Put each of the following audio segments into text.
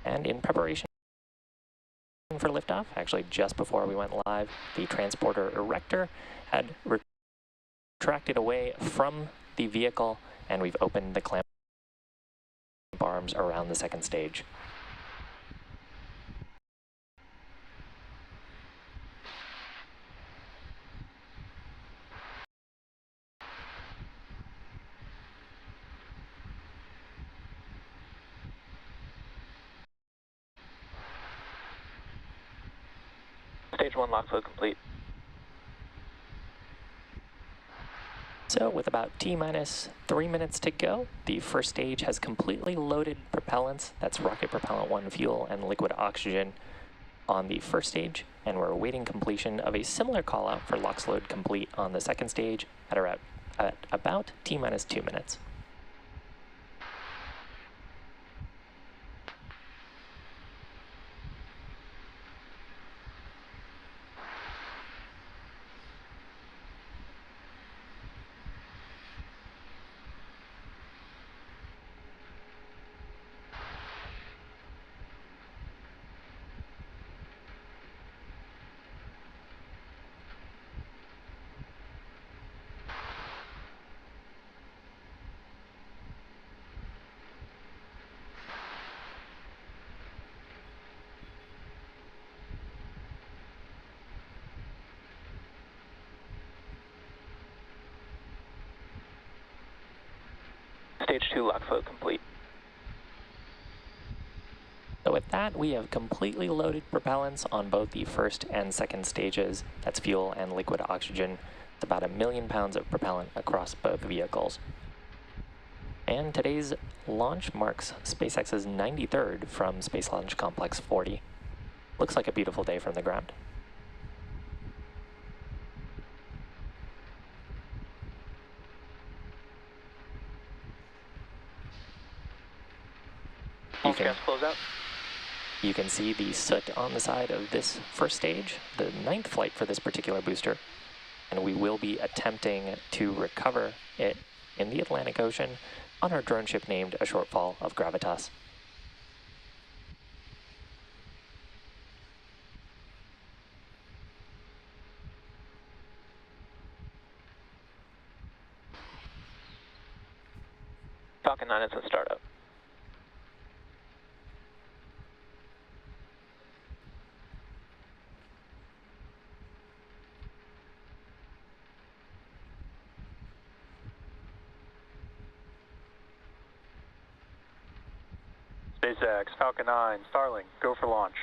And in preparation for liftoff, actually just before we went live, the transporter erector had retracted away from the vehicle, and we've opened the clamp arms around the second stage. Stage 1 lock flow complete. So with about T-minus 3 minutes to go, the first stage has completely loaded propellants. That's rocket propellant 1 fuel and liquid oxygen on the first stage, and we're awaiting completion of a similar call out for LOX load complete on the second stage at about T-minus 2 minutes. Stage 2 lock flow complete. So with that, we have completely loaded propellants on both the first and second stages. That's fuel and liquid oxygen. It's about 1 million pounds of propellant across both vehicles. And today's launch marks SpaceX's 93rd from Space Launch Complex 40. Looks like a beautiful day from the ground. Launch gas closeout. You can see the soot on the side of this first stage, the 9th flight for this particular booster, and we will be attempting to recover it in the Atlantic Ocean on our drone ship named A Shortfall of Gravitas. Falcon 9 is in startup. SpaceX Falcon 9 Starlink, go for launch.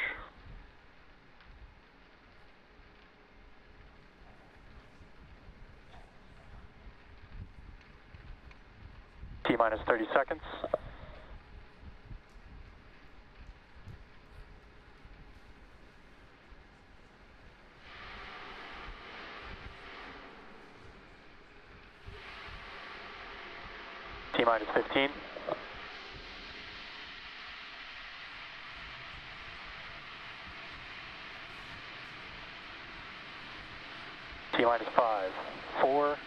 T-minus 30 seconds. T-minus 15. T-minus 5, 4,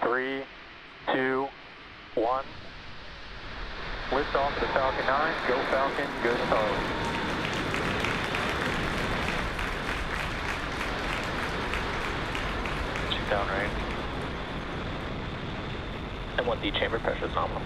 3, 2, 1. Lift off of the Falcon 9. Go Falcon, go Starlink. Shoot down right. And 1D chamber pressure is nominal.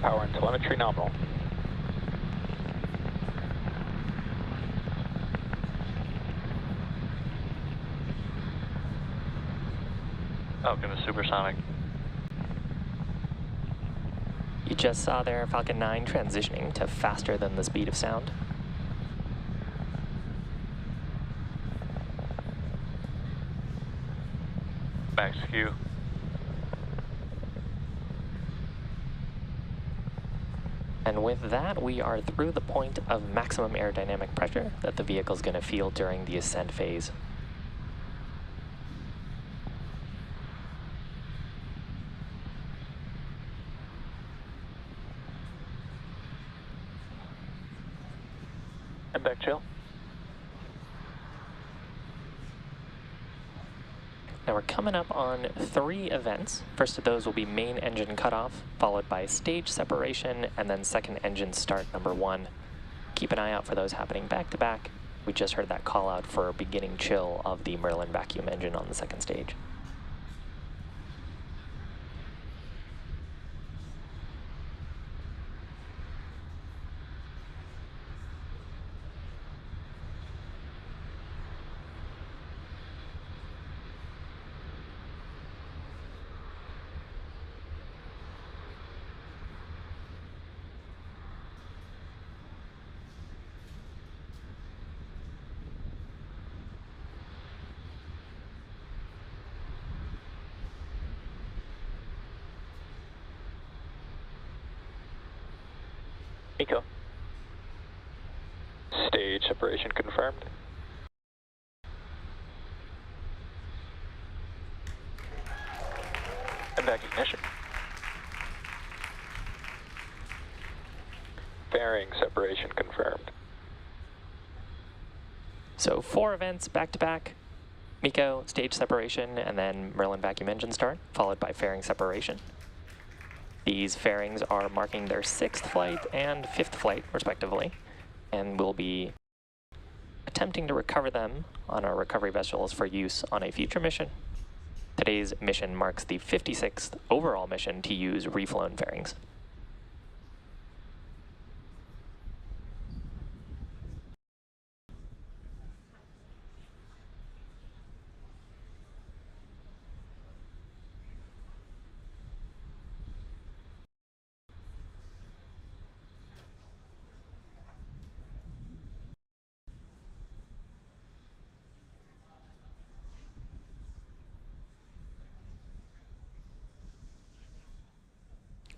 Power and telemetry nominal. Falcon is supersonic. You just saw there Falcon 9 transitioning to faster than the speed of sound. Max Q. And with that, we are through the point of maximum aerodynamic pressure that the vehicle is going to feel during the ascent phase. And back chill. Now we're coming up on 3 events. First of those will be main engine cutoff, followed by stage separation, and then second engine start number 1. Keep an eye out for those happening back to back. We just heard that call out for beginning chill of the Merlin vacuum engine on the second stage. Nico. Stage separation confirmed. And back ignition. Fairing separation confirmed. So 4 events back to back. MECO, stage separation, and then Merlin vacuum engine start, followed by fairing separation. These fairings are marking their 6th flight and 5th flight, respectively, and we'll be attempting to recover them on our recovery vessels for use on a future mission. Today's mission marks the 56th overall mission to use reflown fairings.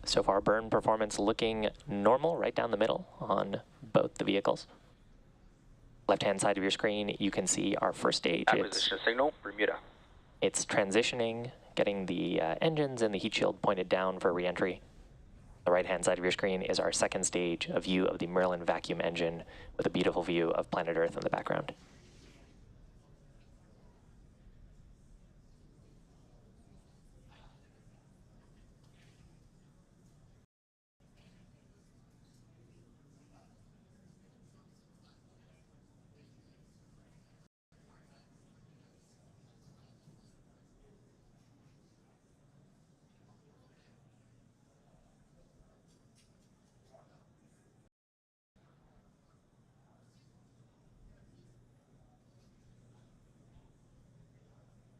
So far, burn performance looking normal right down the middle on both the vehicles. Left-hand side of your screen, you can see our first stage. Acquisition signal, Bermuda. It's transitioning, getting the engines and the heat shield pointed down for re-entry. The right-hand side of your screen is our second stage, a view of the Merlin vacuum engine with a beautiful view of planet Earth in the background.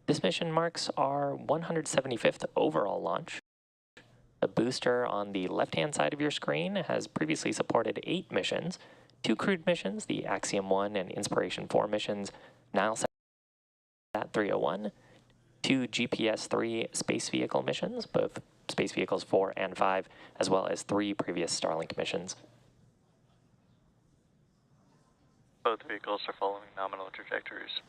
This mission marks our 175th overall launch. The booster on the left-hand side of your screen has previously supported 8 missions, 2 crewed missions, the Axiom 1 and Inspiration 4 missions, Nilesat 301, 2 GPS-3 space vehicle missions, both Space Vehicles 4 and 5, as well as 3 previous Starlink missions. Both vehicles are following nominal trajectories.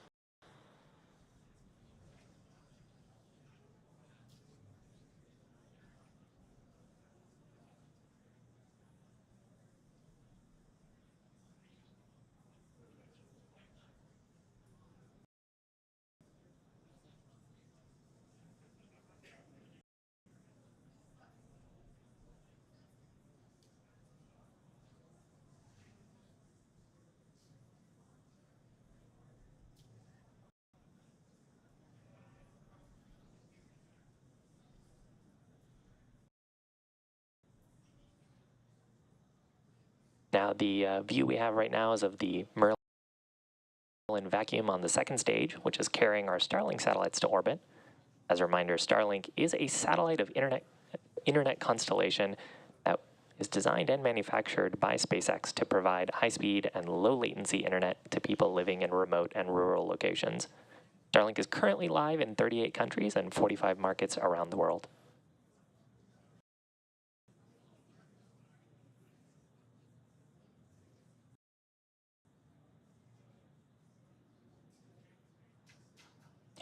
Now, the view we have right now is of the Merlin vacuum on the second stage, which is carrying our Starlink satellites to orbit. As a reminder, Starlink is a satellite of internet constellation that is designed and manufactured by SpaceX to provide high-speed and low-latency internet to people living in remote and rural locations. Starlink is currently live in 38 countries and 45 markets around the world.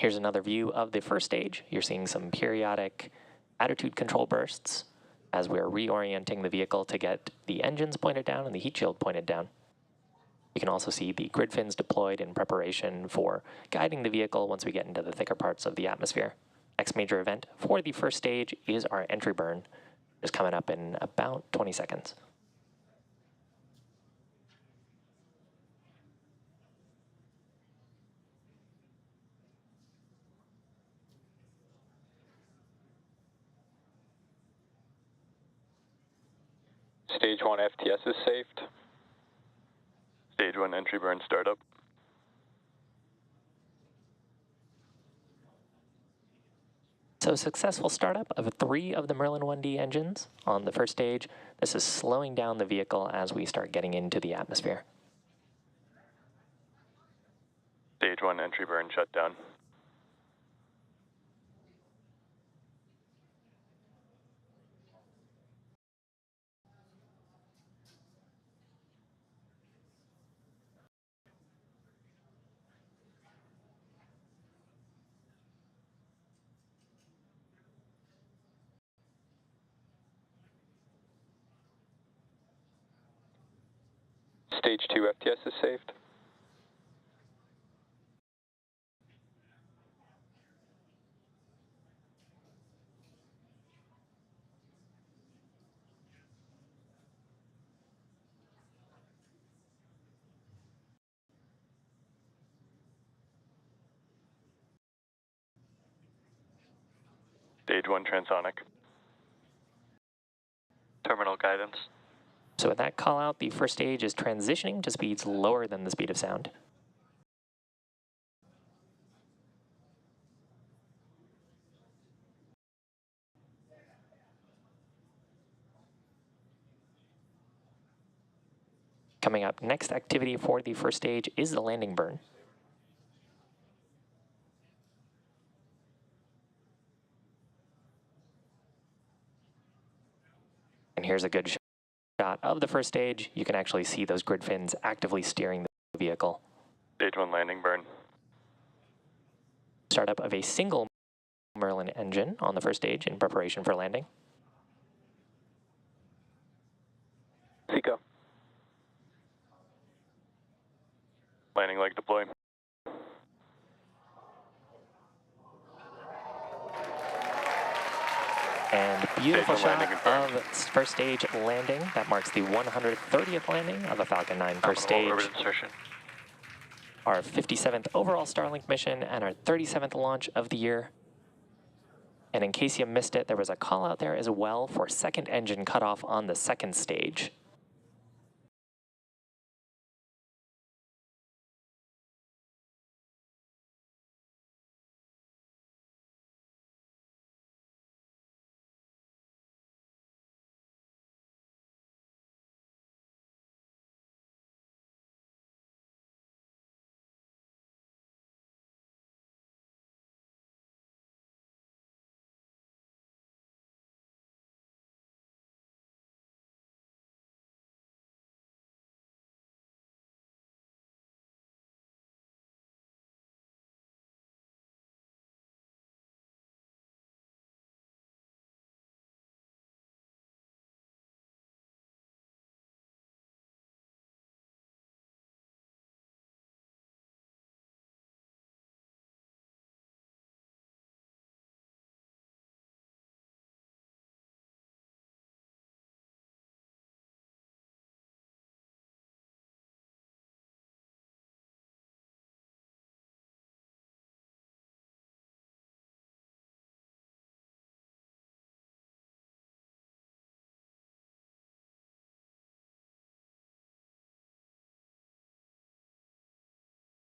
Here's another view of the first stage. You're seeing some periodic attitude control bursts as we're reorienting the vehicle to get the engines pointed down and the heat shield pointed down. You can also see the grid fins deployed in preparation for guiding the vehicle once we get into the thicker parts of the atmosphere. Next major event for the first stage is our entry burn. It's coming up in about 20 seconds. Stage 1 FTS is saved. Stage 1 entry burn startup. So successful startup of 3 of the Merlin 1D engines on the first stage. This is slowing down the vehicle as we start getting into the atmosphere. Stage 1 entry burn shutdown. Stage 2 FTS is saved. Stage 1 transonic. Terminal guidance. So with that call out, the first stage is transitioning to speeds lower than the speed of sound. Coming up, next activity for the first stage is the landing burn. And here's a good shot of the first stage. You can actually see those grid fins actively steering the vehicle. Stage 1 landing burn. Startup of a single Merlin engine on the first stage in preparation for landing. Seco. Landing leg deploy. And beautiful Stage 1 shot landing confirmed. of first stage landing. That marks the 130th landing of a Falcon 9 first stage. Orbital insertion. Our 57th overall Starlink mission and our 37th launch of the year. And in case you missed it, there was a call out there as well for second engine cutoff on the second stage.